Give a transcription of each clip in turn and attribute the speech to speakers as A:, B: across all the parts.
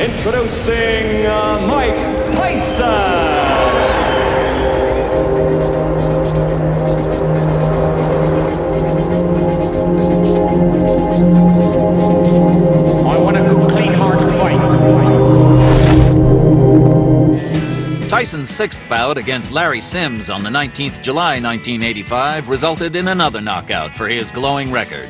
A: introducing Mike Tyson.
B: Tyson's sixth bout against Larry Sims on the 19th July 1985 resulted in another knockout for his glowing record.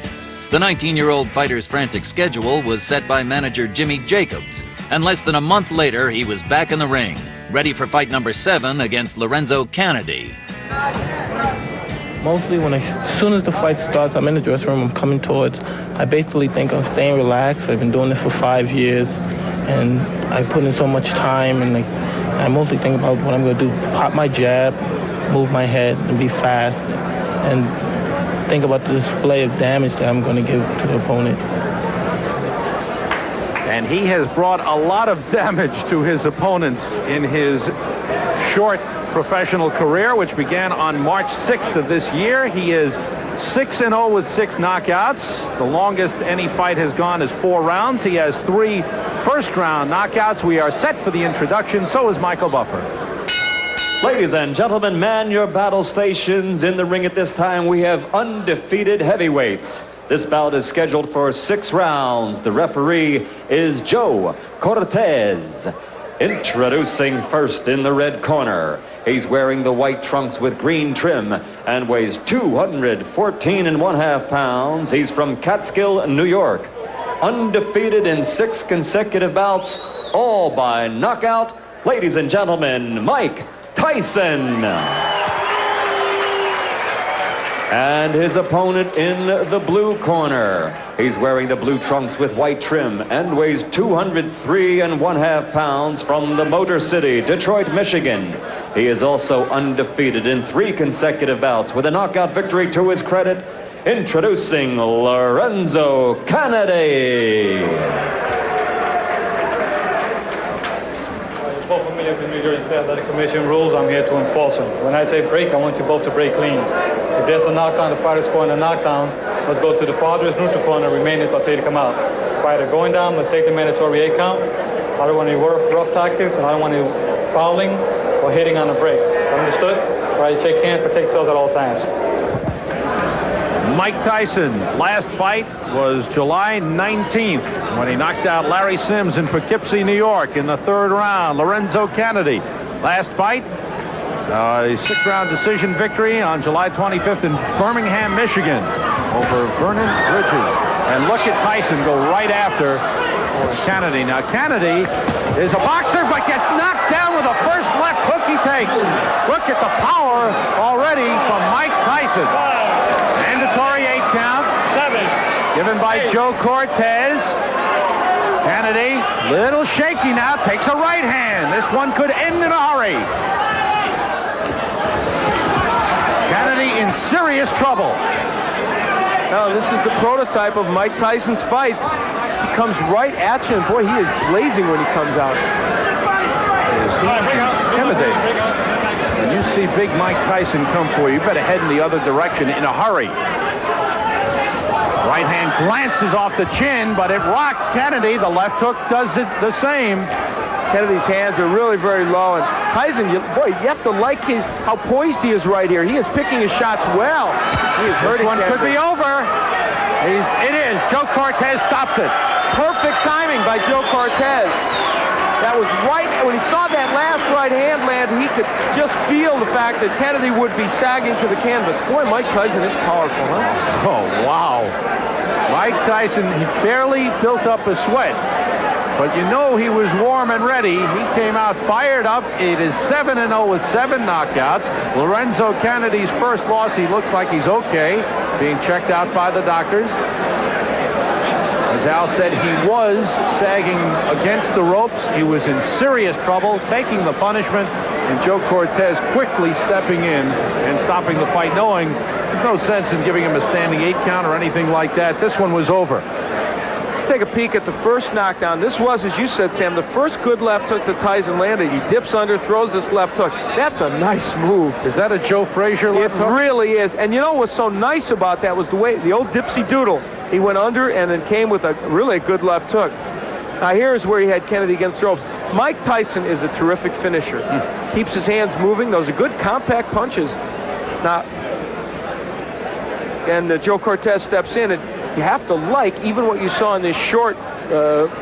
B: The 19-year-old fighter's frantic schedule was set by manager Jimmy Jacobs, and less than a month later he was back in the ring, ready for fight number 7 against Lorenzo Canady.
C: Mostly as soon as the fight starts, I'm in the dressing room, I'm coming towards. I basically think I'm staying relaxed. I've been doing this for 5 years, and I put in so much time, and I mostly think about what I'm going to do. Pop my jab, move my head, and be fast, and think about the display of damage that I'm going to give to the opponent.
D: And he has brought a lot of damage to his opponents in his short professional career, which began on March 6th of this year. He is 6-0 with 6 knockouts. The longest any fight has gone is 4 rounds. He has 3 first-round knockouts. We are set for the introduction. So is Michael Buffer.
A: Ladies and gentlemen, man your battle stations. In the ring at this time, we have undefeated heavyweights. This bout is scheduled for 6 rounds. The referee is Joe Cortez. Introducing first in the red corner. He's wearing the white trunks with green trim and weighs 214.5 pounds. He's from Catskill, New York. Undefeated in 6 consecutive bouts, all by knockout. Ladies and gentlemen, Mike Tyson. And his opponent in the blue corner. He's wearing the blue trunks with white trim and weighs 203.5 pounds from the Motor City, Detroit, Michigan. He is also undefeated in 3 consecutive bouts with a knockout victory to his credit. Introducing Lorenzo Canady.
E: Both familiar with New Jersey Athletic Commission rules. I'm here to enforce them. When I say break, I want you both to break clean. If there's a knockdown, the fighter scoring a knockdown, let's go to the farthest neutral corner, remain it, I'll tell you to come out. Fighter going down, let's take the mandatory 8 count. I don't want any rough tactics, and I don't want any fouling or hitting on the break. Understood? All right, shake hands, protect yourselves at all times.
D: Mike Tyson, last fight was July 19th when he knocked out Larry Sims in Poughkeepsie, New York in the 3rd round. Lorenzo Canady, last fight, a 6-round decision victory on July 25th in Birmingham, Michigan over Vernon Bridges. And look at Tyson go right after Canady. Now Canady is a boxer but gets knocked down with the first left hook he takes. Look at the power already from Mike Tyson. Mandatory 8 count. 7. Given by Joe Cortez. Canady, little shaky now, takes a right hand. This one could end in a hurry. Canady in serious trouble.
F: Now, this is the prototype of Mike Tyson's fights. He comes right at you, and boy, he is blazing when he comes out.
D: Is he intimidating? When you see big Mike Tyson come for you, you better head in the other direction in a hurry. Right hand glances off the chin, but it rocked Canady. The left hook does it the same.
F: Kenady's hands are really very low, and Tyson, boy, you have to like how poised he is right here. He is picking his shots well. He is hurting.
D: This one could be over. It is. Joe Cortez stops it.
F: Perfect timing by Joe Cortez. That was right when he saw that last right hand land. He could just feel the fact that Canady would be sagging to the canvas. Boy, Mike Tyson is powerful, huh?
D: Oh, wow. Mike Tyson, he barely built up a sweat. But you know he was warm and ready. He came out fired up. It is 7-0 with 7 knockouts. Lorenzo Canady's first loss, he looks like he's okay, being checked out by the doctors. As Al said, he was sagging against the ropes. He was in serious trouble, taking the punishment, and Joe Cortez quickly stepping in and stopping the fight, knowing there's no sense in giving him a standing 8 count or anything like that. This one was over.
F: Let's take a peek at the first knockdown. This was, as you said, Sam, the first good left hook that Tyson landed. He dips under, throws this left hook. That's a nice move.
D: Is that a Joe Frazier left hook?
F: It really is. And you know what's so nice about that was the way, the old dipsy doodle. He went under and then came with a really good left hook. Now here's where he had Canady against the ropes. Mike Tyson is a terrific finisher. Keeps his hands moving. Those are good compact punches. Now, and Joe Cortez steps in, and you have to like even what you saw in this short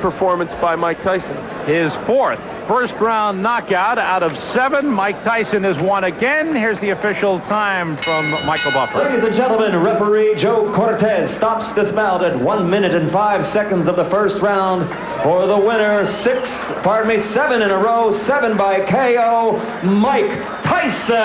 F: performance by Mike Tyson.
D: His fourth first-round knockout out of 7. Mike Tyson has won again. Here's the official time from Michael Buffer.
A: Ladies and gentlemen, referee Joe Cortez stops this bout at 1 minute and 5 seconds of the first round for the winner. 7 in a row, 7 by KO, Mike Tyson.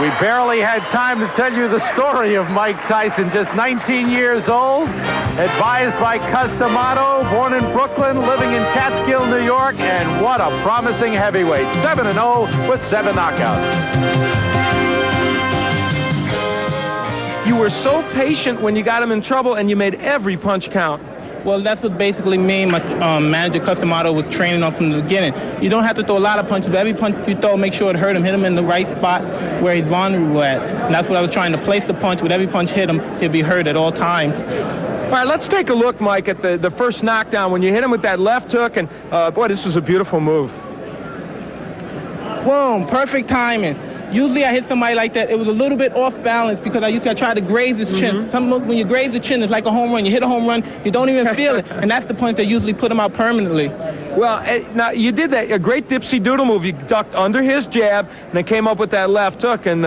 D: We barely had time to tell you the story of Mike Tyson, just 19 years old, advised by Customato, born in Brooklyn, living in Catskill, New York, and what a promising heavyweight. 7-0 with 7 knockouts.
F: You were so patient when you got him in trouble, and you made every punch count.
C: Well, that's what basically me and my manager, Customato, was training on from the beginning. You don't have to throw a lot of punches, but every punch you throw, make sure it hurt him. Hit him in the right spot where he's vulnerable at. And that's what I was trying to place the punch. With every punch hit him, he'd be hurt at all times.
F: All right, let's take a look, Mike, at the first knockdown. When you hit him with that left hook, and boy, this was a beautiful move.
C: Boom, perfect timing. Usually I hit somebody like that, it was a little bit off balance because I try to graze his chin. When you graze the chin, it's like a home run. You hit a home run, you don't even feel it. And that's the point that usually put him out permanently.
F: Well, now you did that, a great dipsy doodle move. You ducked under his jab and then came up with that left hook, and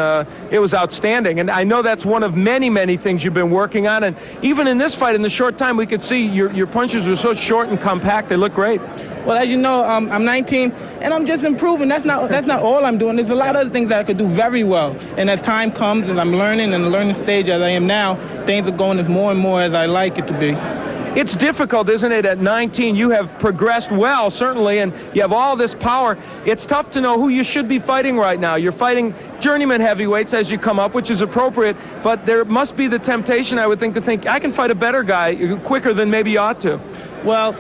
F: it was outstanding. And I know that's one of many, many things you've been working on. And even in this fight, in the short time, we could see your punches were so short and compact, they look great.
C: Well, as you know, I'm 19, and I'm just improving. That's not all I'm doing. There's a lot of other things that I could do very well. And as time comes and I'm learning in the learning stage as I am now, things are going more and more as I like it to be.
F: It's difficult, isn't it? At 19, you have progressed well, certainly, and you have all this power. It's tough to know who you should be fighting right now. You're fighting journeyman heavyweights as you come up, which is appropriate, but there must be the temptation, I would think, to think, I can fight a better guy quicker than maybe you ought to.
C: Well,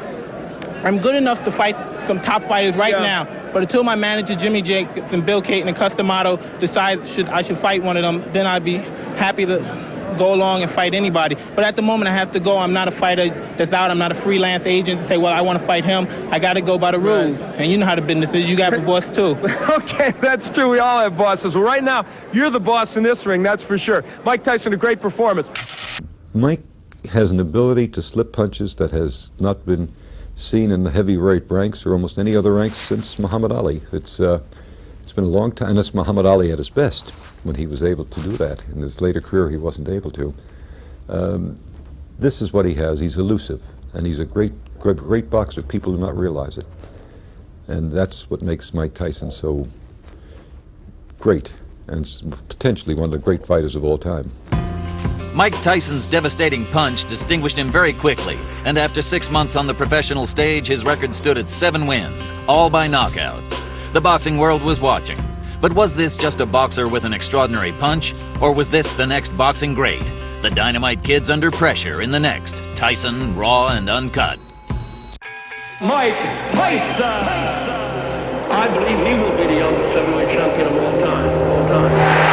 C: I'm good enough to fight some top fighters right now, but until my manager, Jimmy Jacobs and Bill Caton and Customato decide I should fight one of them, then I'd be happy to go along and fight anybody. But at the moment, I have to go. I'm not a fighter that's out. I'm not a freelance agent to say, well, I want to fight him. I got to go by the rules. And you know how the business is. You got a boss, too.
F: Okay, that's true. We all have bosses. Well, right now, you're the boss in this ring, that's for sure. Mike Tyson, a great performance.
G: Mike has an ability to slip punches that has not been seen in the heavyweight ranks or almost any other ranks since Muhammad Ali. It's been a long time, and it's Muhammad Ali at his best when he was able to do that. In his later career, he wasn't able to. This is what he has. He's elusive, and he's a great boxer. People do not realize it. And that's what makes Mike Tyson so great, and potentially one of the great fighters of all time.
B: Mike Tyson's devastating punch distinguished him very quickly, and after 6 months on the professional stage, his record stood at 7 wins, all by knockout. The boxing world was watching. But was this just a boxer with an extraordinary punch, or was this the next boxing great? The Dynamite Kid's under pressure in the next Tyson, Raw and Uncut.
A: Mike Tyson!
H: I believe he will be the youngest heavyweight champion of all time.